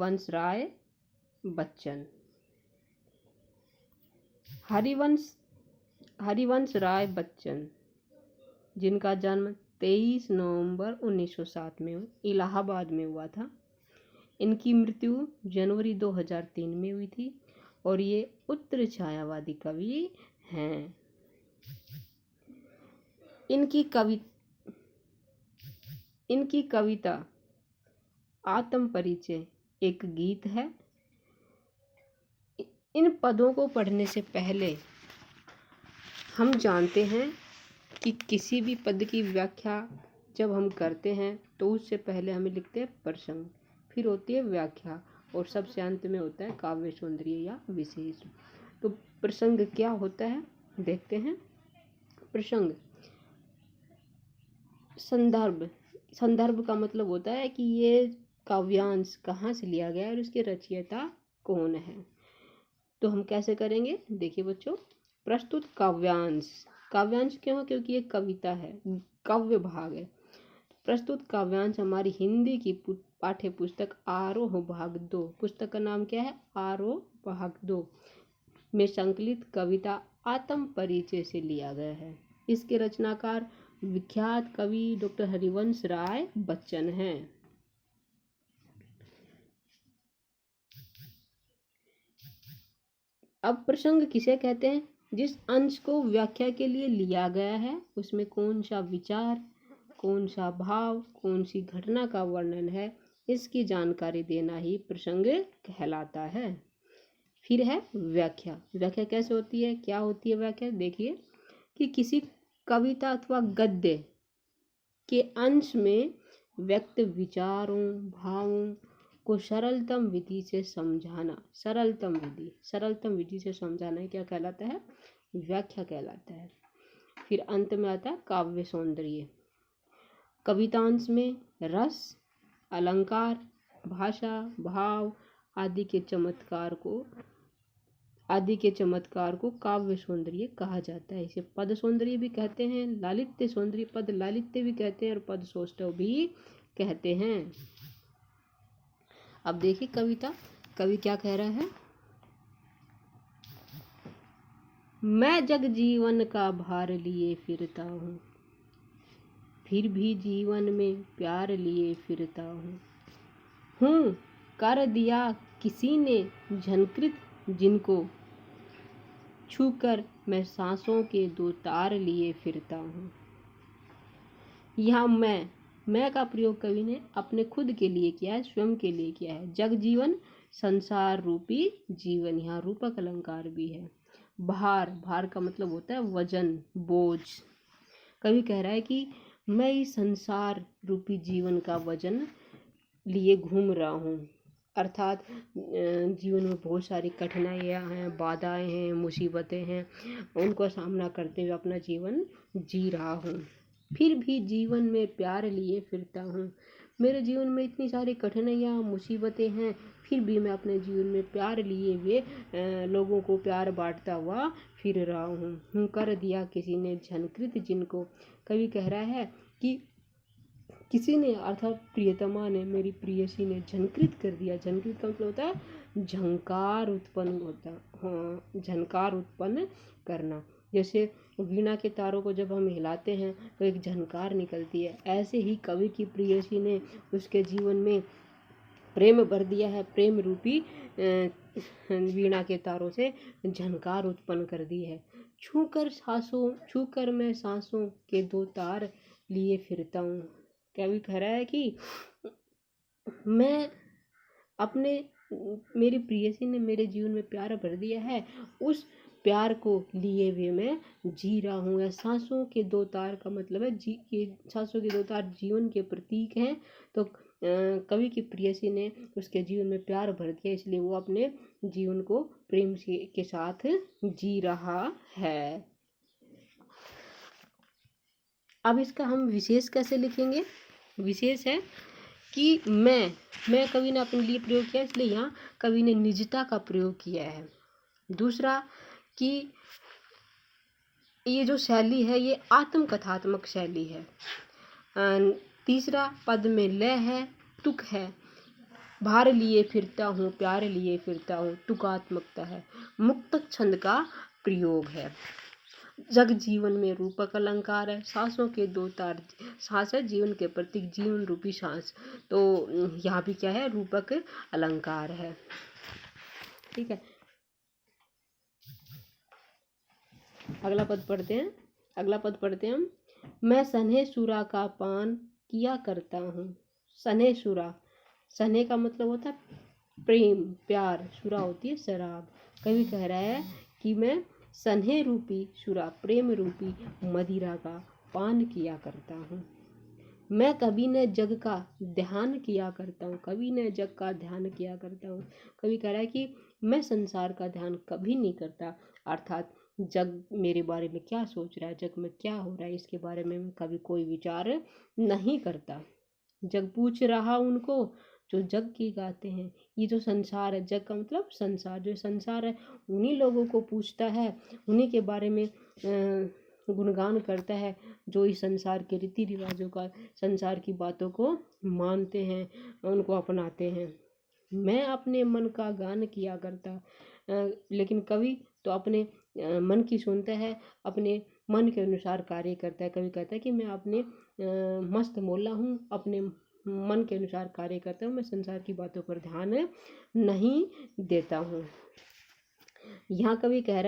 वंश राय बच्चन। हरिवंश राय बच्चन, जिनका जन्म 23 नवंबर 1907 में इलाहाबाद में हुआ था। इनकी मृत्यु जनवरी 2003 में हुई थी और ये उत्तर छायावादी कवि हैं। इनकी कविता आत्म परिचय एक गीत है। इन पदों को पढ़ने से पहले हम जानते हैं कि किसी भी पद की व्याख्या जब हम करते हैं तो उससे पहले हमें लिखते हैं प्रसंग, फिर होती है व्याख्या और सबसे अंत में होता है काव्य सौंदर्य या विशेष। तो प्रसंग क्या होता है देखते हैं। प्रसंग संदर्भ का मतलब होता है कि ये काव्यांश कहाँ से लिया गया है और इसके रचयिता कौन है। तो हम कैसे करेंगे, देखिए बच्चों। प्रस्तुत काव्यांश क्यों, क्योंकि ये कविता है, काव्य भाग है। प्रस्तुत काव्यांश हमारी हिंदी की पाठ्य पुस्तक आरोह भाग 2, पुस्तक का नाम क्या है, आरोह भाग 2 में संकलित कविता आत्म परिचय से लिया गया है। इसके रचनाकार विख्यात कवि डॉक्टर हरिवंश राय बच्चन हैं। अब प्रसंग किसे कहते हैं, जिस अंश को व्याख्या के लिए लिया गया है उसमें कौन सा विचार, कौन सा भाव, कौन सी घटना का वर्णन है, इसकी जानकारी देना ही प्रसंग कहलाता है। फिर है व्याख्या। व्याख्या कैसे होती है, क्या होती है व्याख्या, देखिए कि किसी कविता अथवा गद्य के अंश में व्यक्त विचारों भावों को सरलतम विधि से समझाना, सरलतम विधि से समझाना क्या कहलाता है, व्याख्या कहलाता है। फिर अंत में आता है काव्य सौंदर्य। कवितांश में रस, अलंकार, भाषा, भाव आदि के चमत्कार को काव्य सौंदर्य कहा जाता है। इसे पद सौंदर्य भी कहते हैं, लालित्य सौंदर्य, पद लालित्य भी कहते हैं और पद सौष्ठव भी कहते हैं। अब देखिए कवि क्या कह रहा है। मैं जग जीवन का भार लिए फिरता हूँ, फिर भी जीवन में प्यार लिए फिरता हूँ कर दिया किसी ने झनकृत जिनको, छूकर मैं सांसों के 2 तार लिए फिरता हूँ। यहाँ मैं का प्रयोग कवि ने अपने खुद के लिए किया है, स्वयं के लिए किया है। जग जीवन संसार रूपी जीवन, यहाँ रूपक अलंकार भी है। भार का मतलब होता है वजन, बोझ। कवि कह रहा है कि मैं इस संसार रूपी जीवन का वजन लिए घूम रहा हूँ, अर्थात जीवन में बहुत सारी कठिनाइयाँ हैं, बाधाएं हैं, मुसीबतें हैं, उनको सामना करते हुए अपना जीवन जी रहा हूँ। फिर भी जीवन में प्यार लिए फिरता हूँ। मेरे जीवन में इतनी सारी कठिनाइयाँ मुसीबतें हैं, फिर भी मैं अपने जीवन में प्यार लिए हुए लोगों को प्यार बांटता हुआ फिर रहा हूँ। कर दिया किसी ने झनकृत जिनको। कवि कह रहा है कि किसी ने अर्थात प्रियतमा ने, मेरी प्रियसी ने झनकृत कर दिया। झनकृत का मतलब होता है झंकार उत्पन्न होता, हाँ, झनकार उत्पन्न करना। जैसे वीणा के तारों को जब हम हिलाते हैं तो एक झनकार निकलती है, ऐसे ही कवि की प्रियसी ने उसके जीवन में प्रेम भर दिया है, प्रेम रूपी वीणा के तारों से झनकार उत्पन्न कर दी है। छूकर मैं सांसों के 2 तार लिए फिरता हूँ। कवि कह रहा है कि मेरी प्रियसी ने मेरे जीवन में प्यार भर दिया है, उस प्यार को लिए हुए मैं जी रहा हूँ। सांसों के 2 तार का मतलब है सांसों के 2 तार जीवन के प्रतीक हैं। तो कवि की प्रियसी ने उसके जीवन में प्यार भर दिया, इसलिए वो अपने जीवन को प्रेम के साथ जी रहा है। अब इसका हम विशेष कैसे लिखेंगे। विशेष है कि मैं कवि ने अपने लिए प्रयोग किया, इसलिए यहाँ कवि ने निजता का प्रयोग किया है। दूसरा कि ये जो शैली है ये आत्मकथात्मक शैली है। तीसरा पद में लय है, तुक है। भार लिए फिरता हूँ, प्यार लिए फिरता हूँ, तुकात्मकता है। मुक्तक छंद का प्रयोग है। जग जीवन में रूपक अलंकार है। सांसों के दो तार, सांस है जीवन के प्रतीक, जीवन रूपी सांस। तो यहाँ भी क्या है, रूपक अलंकार है। ठीक है, अगला पद पढ़ते हैं। अगला पद पढ़ते हैं हम। मैं सन्हे सुरा का पान किया करता हूँ। सन्हे सुरा, सन्हे का मतलब होता है प्रेम, प्यार, सुरा होती है शराब। कवि कह रहा है कि मैं सन्हे रूपी सुरा, प्रेम रूपी मदिरा का पान किया करता हूँ। मैं कभी न जग का ध्यान किया करता हूँ, कभी न जग का ध्यान किया करता हूँ। कवि कह रहा है कि मैं संसार का ध्यान कभी नहीं करता, अर्थात जग मेरे बारे में क्या सोच रहा है, जग में क्या हो रहा है, इसके बारे में मैं कभी कोई विचार नहीं करता। जग पूछ रहा उनको जो जग की गाते हैं। ये जो संसार है, जग का मतलब संसार, जो संसार है उन्हीं लोगों को पूछता है, उन्हीं के बारे में गुणगान करता है जो इस संसार के रीति रिवाजों का, संसार की बातों को मानते हैं, उनको अपनाते हैं। मैं अपने मन का गान किया करता, लेकिन कवि तो अपने मन की सुनता है, अपने मन के अनुसार कार्य करता है। कवि कहता है कि मैं अपने मस्त मौला हूँ, अपने मन के अनुसार कार्य करता हूँ, मैं संसार की बातों पर ध्यान नहीं देता हूँ। यहाँ कवि कह रहा